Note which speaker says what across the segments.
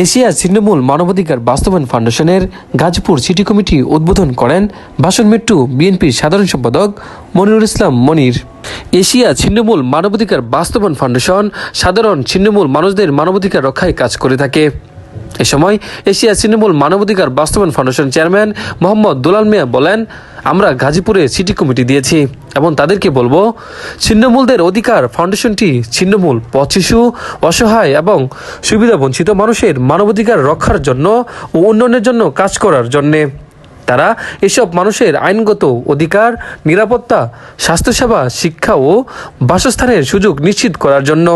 Speaker 1: Asia ছিন্নমূল মানবাধিকার বাস্তবায়ন ফাউন্ডেশনের গাজীপুর সিটি কমিটি উদ্বোধন করেন ভাষণ মৃত্যু বিএনপির সাধারণ সম্পাদক মনিরুল ইসলাম মনির। এশিয়া ছিন্নমূল মানবাধিকার বাস্তবায়ন ফাউন্ডেশন সাধারণ ছিন্নমূল মানুষদের মানবাধিকার রক্ষায় কাজ করে থাকে। এ সময় এশিয়া ছিন্নমূল মানবাধিকার বাস্তবায়ন ফাউন্ডেশন চেয়ারম্যান মোহাম্মদ দুলাল মিয়া বলেন, আমরা গাজীপুরে সিটি কমিটি দিয়েছি এবং তাদেরকে বলবো, ছিন্নমূলদের অধিকার ফাউন্ডেশনটি ছিন্নমূল, পথ শিশু, অসহায় এবং সুবিধা বঞ্চিত মানুষের মানবাধিকার রক্ষার জন্য ও উন্নয়নের জন্য কাজ করার জন্যে। তারা এসব মানুষের আইনগত অধিকার, নিরাপত্তা, স্বাস্থ্যসেবা, শিক্ষা ও বাসস্থানের সুযোগ নিশ্চিত করার জন্য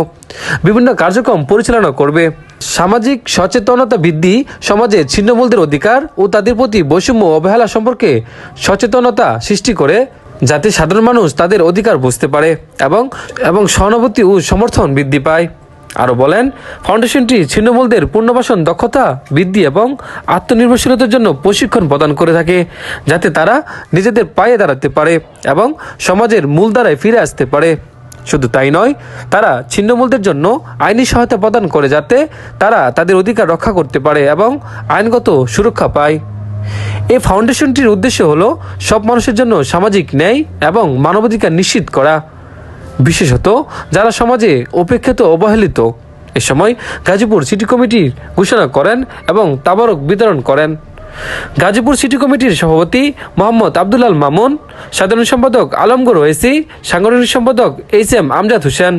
Speaker 1: বিভিন্ন কার্যক্রম পরিচালনা করবে। সামাজিক সচেতনতা বৃদ্ধি, সমাজে ছিন্নমূলদের অধিকার ও তাদের প্রতি বৈষম্য অবহেলা সম্পর্কে সচেতনতা সৃষ্টি করে, যাতে সাধারণ মানুষ তাদের অধিকার বুঝতে পারে এবং সহানুভূতি ও সমর্থন বৃদ্ধি পায়। আরও বলেন, ফাউন্ডেশনটি ছিন্নমূলদের পুনর্বাসন দক্ষতা বৃদ্ধি এবং আত্মনির্ভরশীলতার জন্য প্রশিক্ষণ প্রদান করে থাকে, যাতে তারা নিজেদের পায়ে দাঁড়াতে পারে এবং সমাজের মূলধারায় ফিরে আসতে পারে। শুধু তাই নয়, তারা ছিন্নমূলদের জন্য আইনি সহায়তা প্রদান করে, যাতে তারা তাদের অধিকার রক্ষা করতে পারে এবং আইনগত সুরক্ষা পায়। এই ফাউন্ডেশনটির উদ্দেশ্য হলো সব মানুষের জন্য সামাজিক ন্যায় এবং মানবাধিকার নিশ্চিত করা, বিশেষত যারা সমাজে উপেক্ষিত অবহেলিত। এ সময় গাজীপুর সিটি কমিটির ঘোষণা করেন এবং তাবারক বিতরণ করেন গাজীপুর সিটি কমিটির সভাপতি মোহাম্মদ আব্দুল আল মামুন, সাধারণ সম্পাদক আলমগীর ওয়েসি, সাংগঠনিক সম্পাদক HM আমজাদ হোসেন।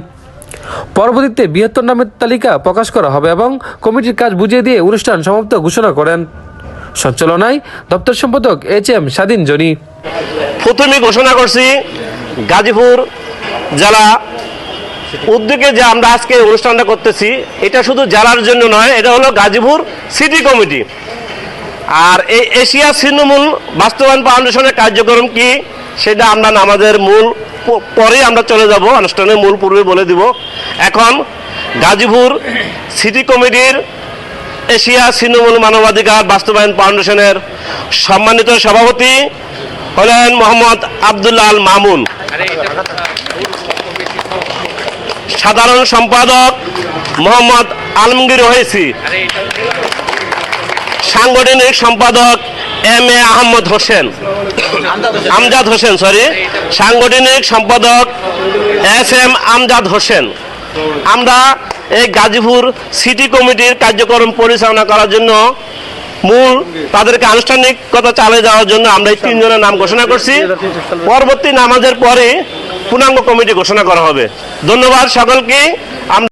Speaker 1: পরবর্তীতে বৃহত্তর নামের তালিকা প্রকাশ করা হবে এবং কমিটির কাজ বুঝিয়ে দিয়ে অনুষ্ঠান সমাপ্ত ঘোষণা করেন। সঞ্চালনায় দপ্তর সম্পাদক HM স্বাধীন জনি।
Speaker 2: প্রথমে ঘোষণা করছি গাজীপুর জেলা উদ্যোগে যে আমরা আজকে অনুষ্ঠানটা করতেছি, এটা শুধু জেলার জন্য নয়, এটা হলো গাজীপুর সিটি কমিটি। আর এই এশিয়া ছিন্নমূল বাস্তবায়ন ফাউন্ডেশনের কার্যক্রম কি সেটা আমরা নামাজের মূল পরে আমরা চলে যাব, অনুষ্ঠানের মূল পূর্বে বলে দিব। এখন গাজীপুর সিটি কমিটির এশিয়া ছিন্নমূল মানবাধিকার বাস্তবায়ন ফাউন্ডেশনের সম্মানিত সভাপতি হলেন মোহাম্মদ আব্দুল আল মামুন, সাধারণ সম্পাদক মোহাম্মদ আলমগীর ওয়েসি, সাংগঠনিক সম্পাদক MA আহমদ হোসেন, আমজাদ হোসেন, সাংগঠনিক সম্পাদক SM আমজাদ হোসেন। আমরা এই গাজীপুর সিটি কমিটির কার্যক্রম পরিচালনা করার জন্য মূল তাদেরকে আনুষ্ঠানিকতা চালিয়ে যাওয়ার জন্য আমরা এই 3 জনের নাম ঘোষণা করছি। পরবর্তী নামাজের পরে পূর্ণাঙ্গ কমিটি ঘোষণা করা হবে। ধন্যবাদ সকলকে। আমরা